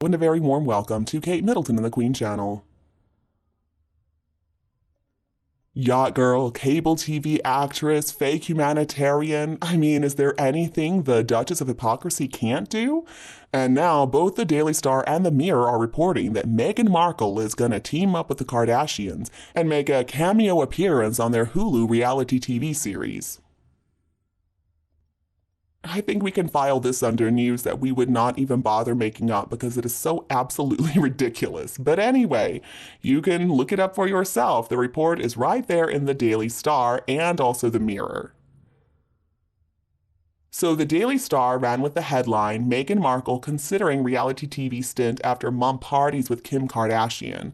And a very warm welcome to Kate Middleton and the Queen Channel. Yacht girl, cable TV actress, fake humanitarian. I mean, is there anything the Duchess of Hypocrisy can't do? And now both the Daily Star and the Mirror are reporting that Meghan Markle is gonna team up with the Kardashians and make a cameo appearance on their Hulu reality TV series. I think we can file this under news that we would not even bother making up because it is so absolutely ridiculous. But anyway, you can look it up for yourself. The report is right there in the Daily Star and also the Mirror. So the Daily Star ran with the headline, Meghan Markle considering reality TV stint after mom parties with Kim Kardashian.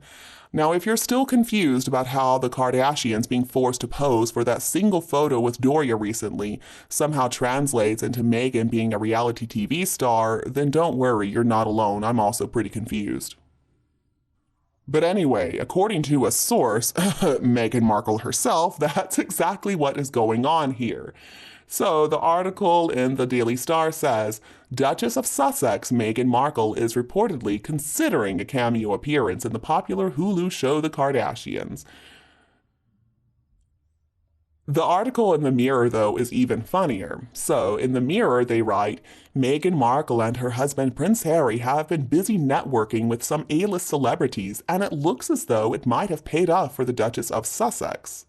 Now, if you're still confused about how the Kardashians being forced to pose for that single photo with Doria recently somehow translates into Meghan being a reality TV star, then don't worry, you're not alone. I'm also pretty confused. But anyway, according to a source, Meghan Markle herself, that's exactly what is going on here. So the article in the Daily Star says, Duchess of Sussex Meghan Markle is reportedly considering a cameo appearance in the popular Hulu show The Kardashians. The article in the Mirror, though, is even funnier. So, in the Mirror, they write, Meghan Markle and her husband Prince Harry have been busy networking with some A-list celebrities, and it looks as though it might have paid off for the Duchess of Sussex.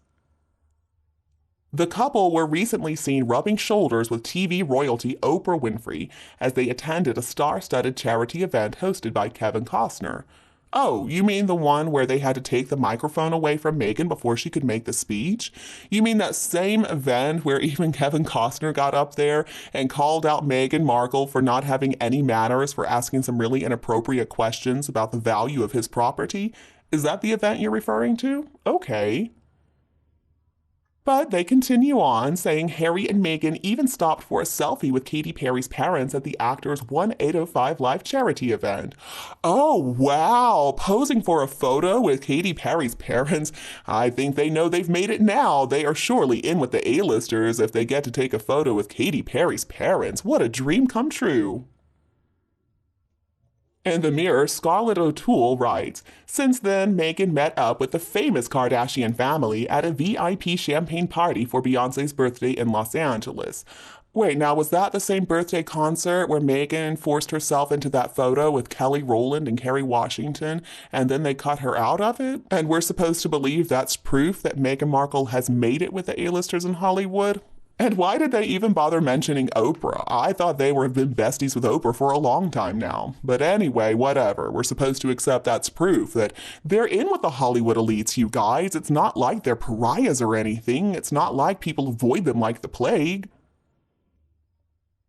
The couple were recently seen rubbing shoulders with TV royalty Oprah Winfrey as they attended a star-studded charity event hosted by Kevin Costner. Oh, you mean the one where they had to take the microphone away from Meghan before she could make the speech? You mean that same event where even Kevin Costner got up there and called out Meghan Markle for not having any manners for asking some really inappropriate questions about the value of his property? Is that the event you're referring to? Okay. But they continue on, saying Harry and Meghan even stopped for a selfie with Katy Perry's parents at the actor's 1805 Live charity event. Oh, wow! Posing for a photo with Katy Perry's parents? I think they know they've made it now. They are surely in with the A-listers if they get to take a photo with Katy Perry's parents. What a dream come true! In the Mirror, Scarlett O'Toole writes, Since then, Meghan met up with the famous Kardashian family at a VIP champagne party for Beyoncé's birthday in Los Angeles. Wait, now was that the same birthday concert where Meghan forced herself into that photo with Kelly Rowland and Kerry Washington, and then they cut her out of it? And we're supposed to believe that's proof that Meghan Markle has made it with the A-listers in Hollywood? And why did they even bother mentioning Oprah? I thought they have been besties with Oprah for a long time now. But anyway, whatever. We're supposed to accept that's proof that they're in with the Hollywood elites, you guys. It's not like they're pariahs or anything. It's not like people avoid them like the plague.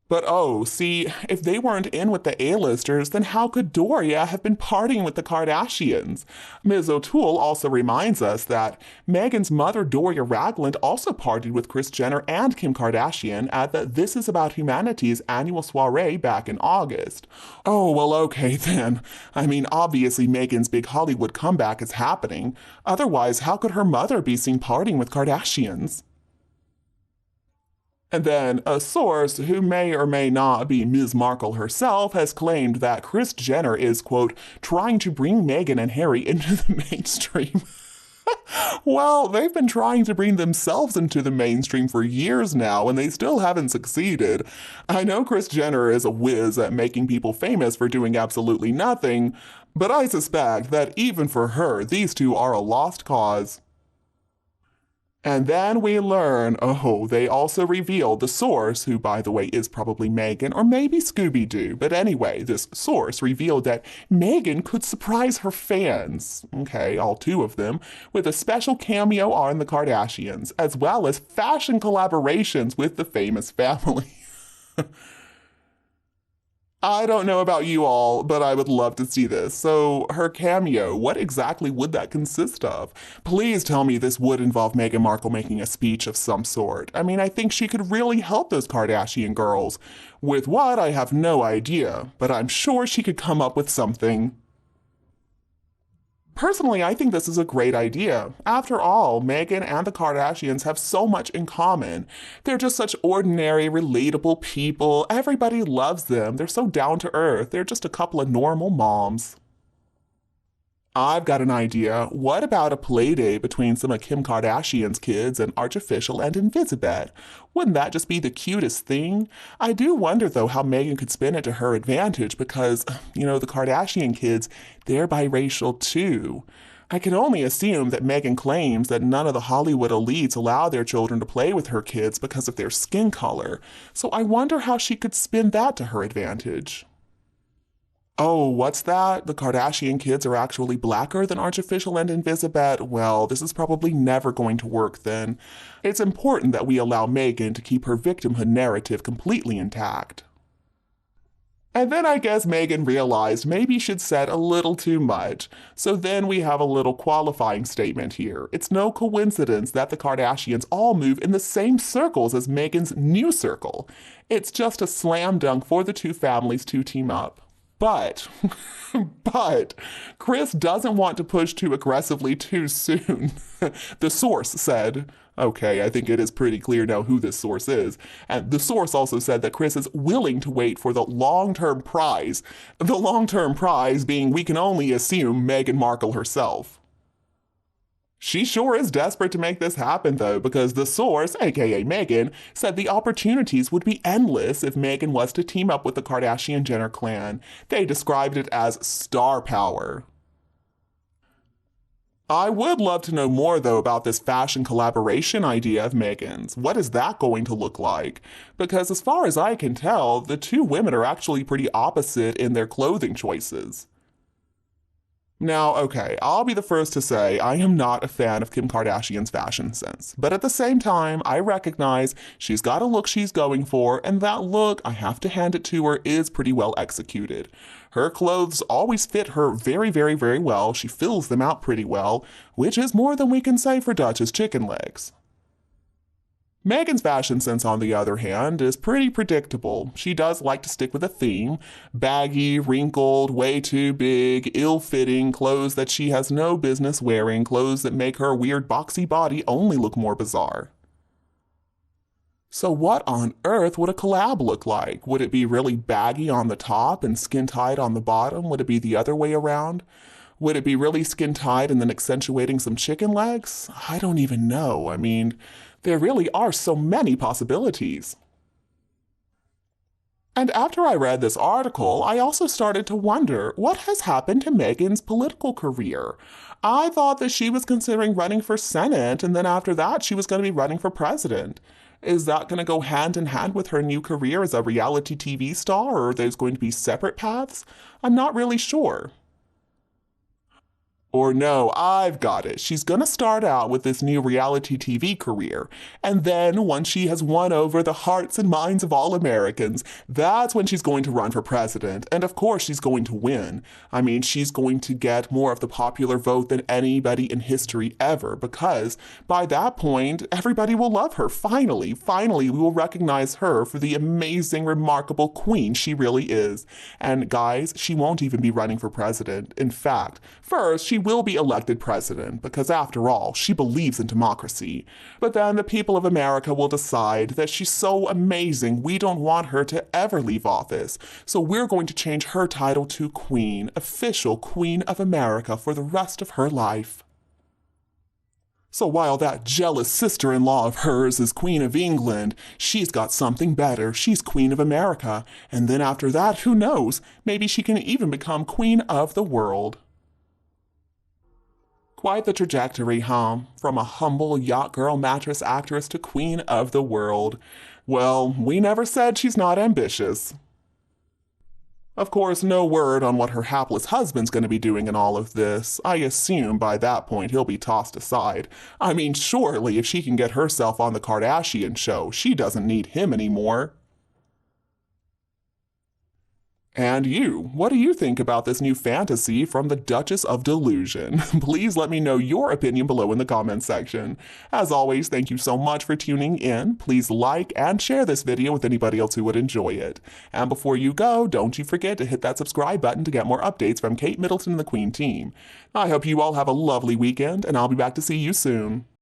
But oh, see, if they weren't in with the A-listers, then how could Doria have been partying with the Kardashians? Ms. O'Toole also reminds us that Meghan's mother, Doria Ragland, also partied with Kris Jenner and Kim Kardashian at the This Is About Humanity's annual soiree back in August. Oh, well, okay then. I mean, obviously Meghan's big Hollywood comeback is happening. Otherwise, how could her mother be seen partying with Kardashians? And then a source who may or may not be Ms. Markle herself has claimed that Kris Jenner is, quote, trying to bring Meghan and Harry into the mainstream. Well, they've been trying to bring themselves into the mainstream for years now, and they still haven't succeeded. I know Kris Jenner is a whiz at making people famous for doing absolutely nothing, but I suspect that even for her, these two are a lost cause. And then we learn, oh, they also revealed the source, who by the way is probably Meghan or maybe Scooby-Doo, but anyway, this source revealed that Meghan could surprise her fans, okay, all two of them, with a special cameo on the Kardashians, as well as fashion collaborations with the famous family. I don't know about you all, but I would love to see this. So, her cameo, what exactly would that consist of? Please tell me this would involve Meghan Markle making a speech of some sort. I mean, I think she could really help those Kardashian girls. With what, I have no idea, but I'm sure she could come up with something. Personally, I think this is a great idea. After all, Meghan and the Kardashians have so much in common. They're just such ordinary, relatable people. Everybody loves them. They're so down to earth. They're just a couple of normal moms. I've got an idea. What about a play date between some of Kim Kardashian's kids and Artificial and Invisibet? Wouldn't that just be the cutest thing? I do wonder, though, how Meghan could spin it to her advantage because, the Kardashian kids, they're biracial too. I can only assume that Meghan claims that none of the Hollywood elites allow their children to play with her kids because of their skin color. So I wonder how she could spin that to her advantage. Oh, what's that? The Kardashian kids are actually blacker than Artificial and Invisibet? Well, this is probably never going to work then. It's important that we allow Meghan to keep her victimhood narrative completely intact. And then I guess Meghan realized maybe she'd said a little too much. So then we have a little qualifying statement here. It's no coincidence that the Kardashians all move in the same circles as Meghan's new circle. It's just a slam dunk for the two families to team up. But Kris doesn't want to push too aggressively too soon. The source said, okay, I think it is pretty clear now who this source is. And the source also said that Kris is willing to wait for the long-term prize. The long-term prize being, we can only assume, Meghan Markle herself. She sure is desperate to make this happen, though, because the source, aka Meghan, said the opportunities would be endless if Meghan was to team up with the Kardashian-Jenner clan. They described it as star power. I would love to know more, though, about this fashion collaboration idea of Meghan's. What is that going to look like? Because as far as I can tell, the two women are actually pretty opposite in their clothing choices. Now, okay, I'll be the first to say I am not a fan of Kim Kardashian's fashion sense, but at the same time, I recognize she's got a look she's going for, and that look, I have to hand it to her, is pretty well executed. Her clothes always fit her very, very, very well. She fills them out pretty well, which is more than we can say for Dutch's chicken legs. Meghan's fashion sense, on the other hand, is pretty predictable. She does like to stick with a theme. Baggy, wrinkled, way too big, ill-fitting, clothes that she has no business wearing, clothes that make her weird boxy body only look more bizarre. So what on earth would a collab look like? Would it be really baggy on the top and skin-tight on the bottom? Would it be the other way around? Would it be really skin-tight and then accentuating some chicken legs? I don't even know. I mean, there really are so many possibilities. And after I read this article, I also started to wonder, what has happened to Meghan's political career? I thought that she was considering running for Senate, and then after that she was going to be running for president. Is that going to go hand in hand with her new career as a reality TV star, or are those going to be separate paths? I'm not really sure. Or no, I've got it. She's gonna start out with this new reality TV career, and then once she has won over the hearts and minds of all Americans, that's when she's going to run for president, and of course she's going to win. I mean, she's going to get more of the popular vote than anybody in history ever, because by that point, everybody will love her. Finally, we will recognize her for the amazing, remarkable queen she really is. And guys, she won't even be running for president. In fact, first, she will be elected president, because after all, she believes in democracy. But then the people of America will decide that she's so amazing we don't want her to ever leave office, so we're going to change her title to Queen, official Queen of America for the rest of her life. So while that jealous sister-in-law of hers is Queen of England, she's got something better. She's Queen of America, and then after that, who knows, maybe she can even become Queen of the world. Quite the trajectory, huh? From a humble yacht girl mattress actress to Queen of the world. Well, we never said she's not ambitious. Of course, no word on what her hapless husband's going to be doing in all of this. I assume by that point he'll be tossed aside. I mean, surely if she can get herself on the Kardashian show, she doesn't need him anymore. And you, what do you think about this new fantasy from the Duchess of Delusion? Please let me know your opinion below in the comments section. As always, thank you so much for tuning in. Please like and share this video with anybody else who would enjoy it. And before you go, don't you forget to hit that subscribe button to get more updates from Kate Middleton and the Queen team. I hope you all have a lovely weekend, and I'll be back to see you soon.